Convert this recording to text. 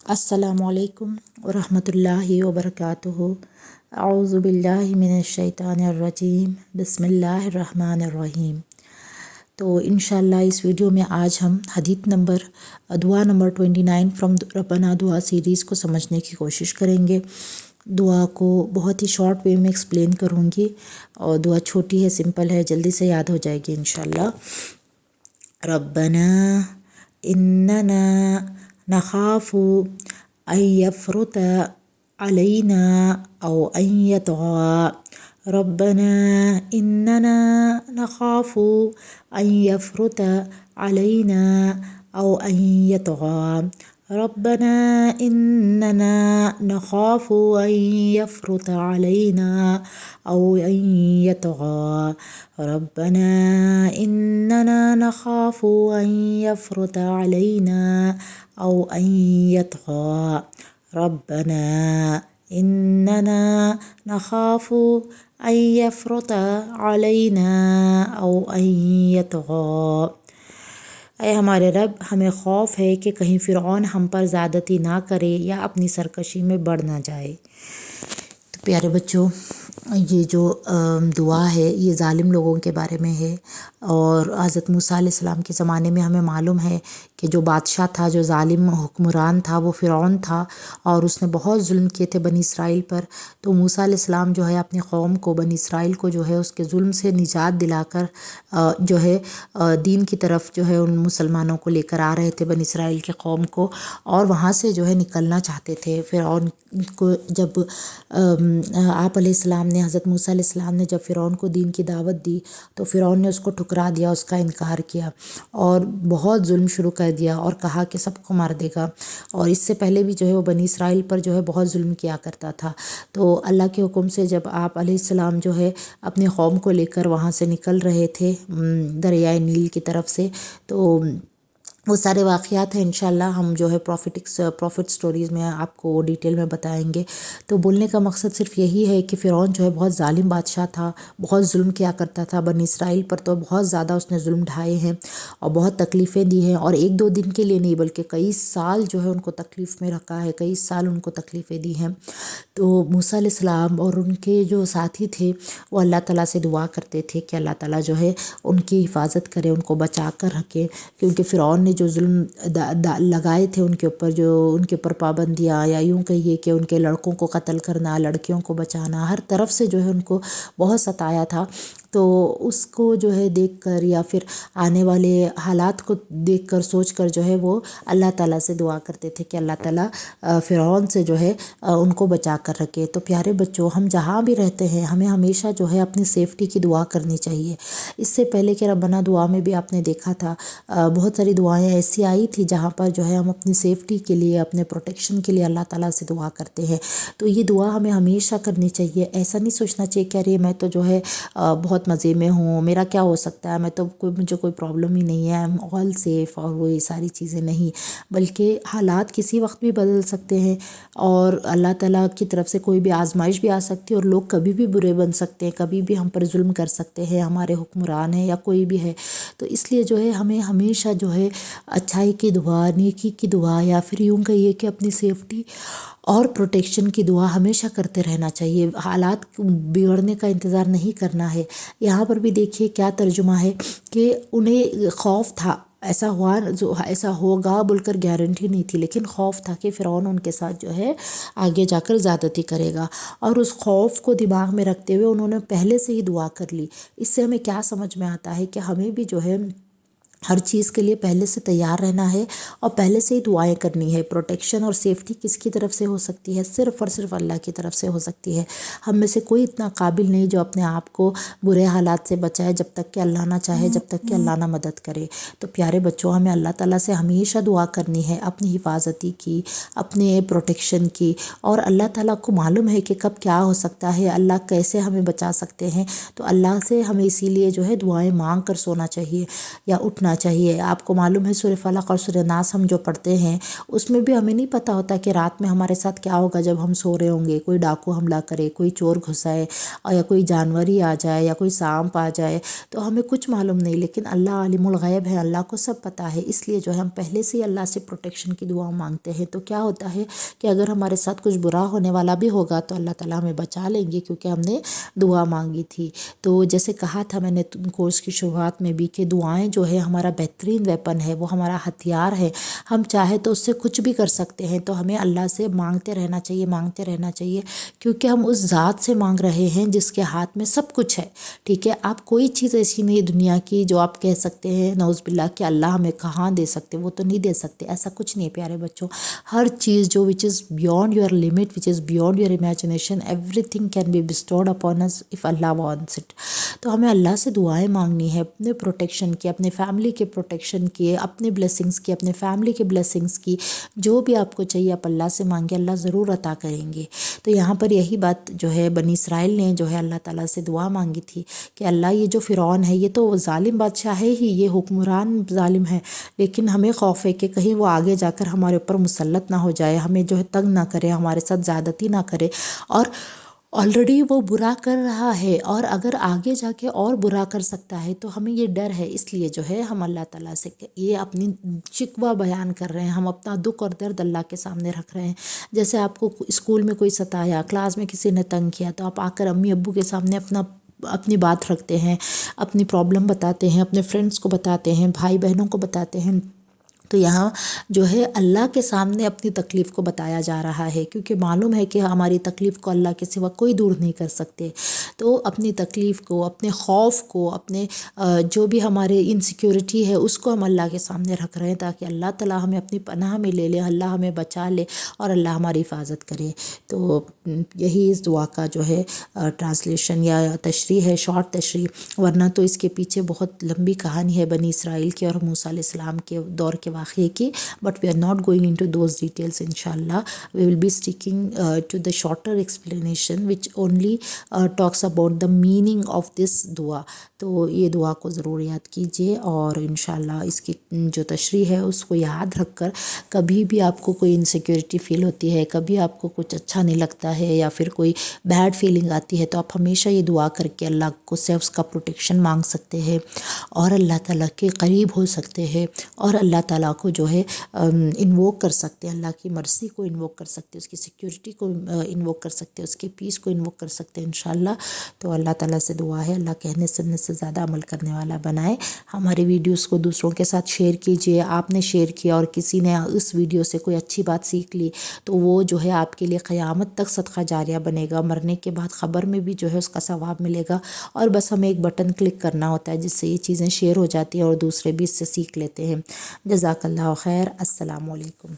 السلام علیکم ورحمۃ اللہ وبرکاتہ۔ اعوذ باللہ من الشیطان الرجیم، بسم اللہ الرحمن الرحیم۔ تو انشاءاللہ اس ویڈیو میں آج ہم حدیث دعا نمبر 29 فرام ربنا دعا سیریز کو سمجھنے کی کوشش کریں گے۔ دعا کو بہت ہی شارٹ وے میں ایکسپلین کروں گی، اور دعا چھوٹی ہے، سمپل ہے، جلدی سے یاد ہو جائے گی انشاءاللہ۔ ربنا اننا نخاف ان یفرط علینا او ان یطغى ربنا اننا نخاف ان یفرط علینا او ان یطغى ربنا اننا نخاف ان یفرط علینا او ان یطغى ربنا اننا نخاف ان یفرط علینا او ان یطغى ربنا اننا نخاف ان یفرط علینا او ان یطغى۔ اے ہمارے رب، ہمیں خوف ہے کہ کہیں فرعون ہم پر زیادتی نہ کرے یا اپنی سرکشی میں بڑھ نہ جائے۔ تو پیارے بچوں، یہ جو دعا ہے یہ ظالم لوگوں کے بارے میں ہے، اور حضرت موسیٰ علیہ السلام کے زمانے میں ہمیں معلوم ہے کہ جو بادشاہ تھا، جو ظالم حکمران تھا، وہ فرعون تھا، اور اس نے بہت ظلم کیے تھے بنی اسرائیل پر۔ تو موسیٰ علیہ السلام جو ہے اپنی قوم کو، بنی اسرائیل کو جو ہے اس کے ظلم سے نجات دلا کر جو ہے دین کی طرف جو ہے ان مسلمانوں کو لے کر آ رہے تھے، بنی اسرائیل کی قوم کو، اور وہاں سے جو ہے نکلنا چاہتے تھے۔ فرعون کو جب آپ علیہ السلام نے، حضرت موسیٰ علیہ السلام نے جب فرعون کو دین کی دعوت دی تو فرعون نے اس کو ٹھکرا دیا، اس کا انکار کیا اور بہت ظلم شروع کر دیا، اور کہا کہ سب کو مار دے گا۔ اور اس سے پہلے بھی جو ہے وہ بنی اسرائیل پر جو ہے بہت ظلم کیا کرتا تھا۔ تو اللہ کے حکم سے جب آپ علیہ السلام جو ہے اپنی قوم کو لے کر وہاں سے نکل رہے تھے دریائے نیل کی طرف سے، تو وہ سارے واقعات ہیں انشاءاللہ ہم جو ہے پروفٹ سٹوریز میں آپ کو ڈیٹیل میں بتائیں گے۔ تو بولنے کا مقصد صرف یہی ہے کہ فرعون جو ہے بہت ظالم بادشاہ تھا، بہت ظلم کیا کرتا تھا بنی اسرائیل پر، تو بہت زیادہ اس نے ظلم ڈھائے ہیں اور بہت تکلیفیں دی ہیں، اور ایک دو دن کے لیے نہیں بلکہ کئی سال جو ہے ان کو تکلیف میں رکھا ہے، کئی سال ان کو تکلیفیں دی ہیں۔ تو موسیٰ علیہ السلام اور ان کے جو ساتھی تھے وہ اللہ تعالیٰ سے دعا کرتے تھے کہ اللہ تعالیٰ جو ہے ان کی حفاظت کرے، ان کو بچا کر رکھے، کیونکہ فرعون نے جو ظلم لگائے تھے ان کے اوپر، جو ان کے اوپر پابندیاں، یا یوں کہیے کہ ان کے لڑکوں کو قتل کرنا، لڑکیوں کو بچانا، ہر طرف سے جو ہے ان کو بہت ستایا تھا۔ تو اس کو جو ہے دیکھ کر یا پھر آنے والے حالات کو دیکھ کر، سوچ کر جو ہے وہ اللہ تعالیٰ سے دعا کرتے تھے کہ اللہ تعالیٰ فرعون سے جو ہے ان کو بچا کر رکھے۔ تو پیارے بچوں، ہم جہاں بھی رہتے ہیں ہمیں ہمیشہ جو ہے اپنی سیفٹی کی دعا کرنی چاہیے۔ اس سے پہلے کہ ربنا دعا میں بھی آپ نے دیکھا تھا بہت ساری دعائیں ایسی آئی تھی جہاں پر جو ہے ہم اپنی سیفٹی کے لیے، اپنے پروٹیکشن کے لیے اللہ تعالیٰ سے دعا کرتے ہیں۔ تو یہ دعا ہمیں ہمیشہ کرنی چاہیے۔ ایسا نہیں سوچنا چاہیے کہ ارے میں تو جو ہے بہت مزے میں ہوں، میرا کیا ہو سکتا ہے، میں تو مجھے کوئی پرابلم ہی نہیں ہے، آئی ایم آل سیف، اور وہ یہ ساری چیزیں نہیں، بلکہ حالات کسی وقت بھی بدل سکتے ہیں، اور اللہ تعالیٰ کی طرف سے کوئی بھی آزمائش بھی آ سکتی ہے، اور لوگ کبھی بھی برے بن سکتے ہیں، کبھی بھی ہم پر ظلم کر سکتے ہیں، ہمارے حکمران ہیں یا کوئی بھی ہے۔ تو اس لیے جو ہے ہمیں ہمیشہ جو ہے اچھائی کی دعا، نیکی کی دعا، یا پھر یوں کہیے کہ اپنی سیفٹی اور پروٹیکشن کی دعا ہمیشہ کرتے رہنا چاہیے۔ حالات بگڑنے کا انتظار نہیں کرنا ہے۔ یہاں پر بھی دیکھیے کیا ترجمہ ہے کہ انہیں خوف تھا، ایسا ہوا، ایسا ہوگا بول کر گارنٹی نہیں تھی، لیکن خوف تھا کہ فرعون ان کے ساتھ جو ہے آگے جا کر زیادتی کرے گا، اور اس خوف کو دماغ میں رکھتے ہوئے انہوں نے پہلے سے ہی دعا کر لی۔ اس سے ہمیں کیا سمجھ میں آتا ہے کہ ہمیں بھی جو ہے ہر چیز کے لیے پہلے سے تیار رہنا ہے، اور پہلے سے ہی دعائیں کرنی ہے۔ پروٹیکشن اور سیفٹی کس کی طرف سے ہو سکتی ہے؟ صرف اور صرف اللہ کی طرف سے ہو سکتی ہے۔ ہم میں سے کوئی اتنا قابل نہیں جو اپنے آپ کو برے حالات سے بچائے جب تک کہ اللہ نہ چاہے، جب تک کہ اللہ نہ مدد کرے۔ تو پیارے بچوں، ہمیں اللہ تعالیٰ سے ہمیشہ دعا کرنی ہے اپنی حفاظتی کی، اپنے پروٹیکشن کی، اور اللہ تعالیٰ کو معلوم ہے کہ کب کیا ہو سکتا ہے، اللہ کیسے ہمیں بچا سکتے ہیں۔ تو اللہ سے ہمیں اسی لیے جو ہے دعائیں مانگ کر سونا چاہیے یا اٹھنا ہونا چاہیے۔ آپ کو معلوم ہے سورہ فلق اور سورہ ناس ہم جو پڑھتے ہیں اس میں بھی ہمیں نہیں پتہ ہوتا کہ رات میں ہمارے ساتھ کیا ہوگا جب ہم سو رہے ہوں گے، کوئی ڈاکو حملہ کرے، کوئی چور گھس آئے اور یا کوئی جانور ہی آ جائے یا کوئی سانپ آ جائے، تو ہمیں کچھ معلوم نہیں، لیکن اللہ عالم الغیب ہے، اللہ کو سب پتہ ہے۔ اس لیے جو ہے ہم پہلے سے ہی اللہ سے پروٹیکشن کی دعا مانگتے ہیں، تو کیا ہوتا ہے کہ اگر ہمارے ساتھ کچھ برا ہونے والا بھی ہوگا تو اللہ تعالیٰ ہمیں بچا لیں گے، کیونکہ ہم نے دعا مانگی تھی۔ تو جیسے کہا تھا میں نے کورس کی شروعات میں بھی کہ دعائیں جو ہے ہمارا بہترین ویپن ہے، وہ ہمارا ہتھیار ہے، ہم چاہے تو اس سے کچھ بھی کر سکتے ہیں۔ تو ہمیں اللہ سے مانگتے رہنا چاہیے، مانگتے رہنا چاہیے، کیونکہ ہم اس ذات سے مانگ رہے ہیں جس کے ہاتھ میں سب کچھ ہے، ٹھیک ہے۔ آپ کوئی چیز ایسی نہیں دنیا کی جو آپ کہہ سکتے ہیں نعوذ باللہ کہ اللہ ہمیں کہاں دے سکتے، وہ تو نہیں دے سکتے، ایسا کچھ نہیں ہے پیارے بچوں۔ ہر چیز جو which is beyond your limit, which is beyond your imagination, everything can be bestowed upon us if Allah wants it۔ تو ہمیں اللہ سے دعائیں مانگنی ہے اپنے پروٹیکشن کی، اپنے فیملی کے پروٹیکشن کی، اپنے بلیسنگس کی، اپنے فیملی کے بلیسنگس کی، جو بھی آپ کو چاہیے آپ اللہ سے مانگے، اللہ ضرور عطا کریں گے۔ تو یہاں پر یہی بات جو ہے بنی اسرائیل نے جو ہے اللہ تعالیٰ سے دعا مانگی تھی کہ اللہ یہ جو فرعون ہے یہ تو ظالم بادشاہ ہے ہی، یہ حکمران ظالم ہے، لیکن ہمیں خوف ہے کہ کہیں وہ آگے جا کر ہمارے اوپر مسلط نہ ہو جائے، ہمیں جو ہے تنگ نہ کرے، ہمارے ساتھ زیادتی نہ کرے، اور آلریڈی وہ برا کر رہا ہے اور اگر آگے جا کے اور برا کر سکتا ہے، تو ہمیں یہ ڈر ہے۔ اس لیے جو ہے ہم اللہ تعالیٰ سے یہ اپنی شکوہ بیان کر رہے ہیں، ہم اپنا دکھ اور درد اللہ کے سامنے رکھ رہے ہیں۔ جیسے آپ کو اسکول میں کوئی ستایا، کلاس میں کسی نے تنگ کیا، تو آپ آ کر امی ابو کے سامنے اپنی بات رکھتے ہیں، اپنی پرابلم بتاتے ہیں، اپنے فرینڈس کو بتاتے ہیں، بھائی بہنوں کو بتاتے ہیں۔ تو یہاں جو ہے اللہ کے سامنے اپنی تکلیف کو بتایا جا رہا ہے، کیونکہ معلوم ہے کہ ہماری تکلیف کو اللہ کے سوا کوئی دور نہیں کر سکتے۔ تو اپنی تکلیف کو، اپنے خوف کو، اپنے جو بھی ہمارے انسیکیورٹی ہے اس کو ہم اللہ کے سامنے رکھ رہے ہیں، تاکہ اللہ تعالیٰ ہمیں اپنی پناہ میں لے لے، اللہ ہمیں بچا لے اور اللہ ہماری حفاظت کرے۔ تو یہی اس دعا کا جو ہے ٹرانسلیشن یا تشریح ہے، شارٹ تشریح، ورنہ تو اس کے پیچھے بہت لمبی کہانی ہے بنی اسرائیل کے اور موسیٰ علیہ السلام کے دور کے واقعے کی، but we are not going into those details. انشاءاللہ we will be sticking to the shorter explanation which only talks about the meaning of this دعا۔ تو یہ دعا کو ضرور یاد کیجیے، اور انشاءاللہ اس کی جو تشریح ہے اس کو یاد رکھ کر کبھی بھی آپ کو کوئی انسیکیورٹی فیل ہوتی ہے، کبھی آپ کو کچھ اچھا نہیں لگتا ہے یا پھر کوئی بیڈ فیلنگ آتی ہے، تو آپ ہمیشہ یہ دعا کر کے اللہ کو سے اس کا پروٹیکشن مانگ سکتے ہیں اور اللہ تعالیٰ کے قریب ہو سکتے ہیں، اور اللہ تعالیٰ کو جو ہے انووک کر سکتے ہیں، اللہ کی مرسی کو انووک کر سکتے ہیں، اس کی سیکیورٹی کو انووک کر سکتے ہیں، اس کے پیس کو انووک کر سکتے ہیں انشاءاللہ۔ تو اللہ تعالیٰ سے دعا ہے اللہ کہنے سننے سے زیادہ عمل کرنے والا بنائے۔ ہماری ویڈیوز کو دوسروں کے ساتھ شیئر کیجیے، آپ نے شیئر کیا اور کسی نے اس ویڈیو سے کوئی اچھی بات سیکھ لی تو وہ جو ہے آپ کے لیے قیامت تک صدقہ جاریہ بنے گا، مرنے کے بعد قبر میں بھی جو ہے اس کا ثواب ملے گا، اور بس ہمیں ایک بٹن کلک کرنا ہوتا ہے جس سے یہ چیزیں شیئر ہو جاتی ہیں اور دوسرے بھی اس سے سیکھ لیتے ہیں۔ جزاک اللہ خیر، السلام علیکم۔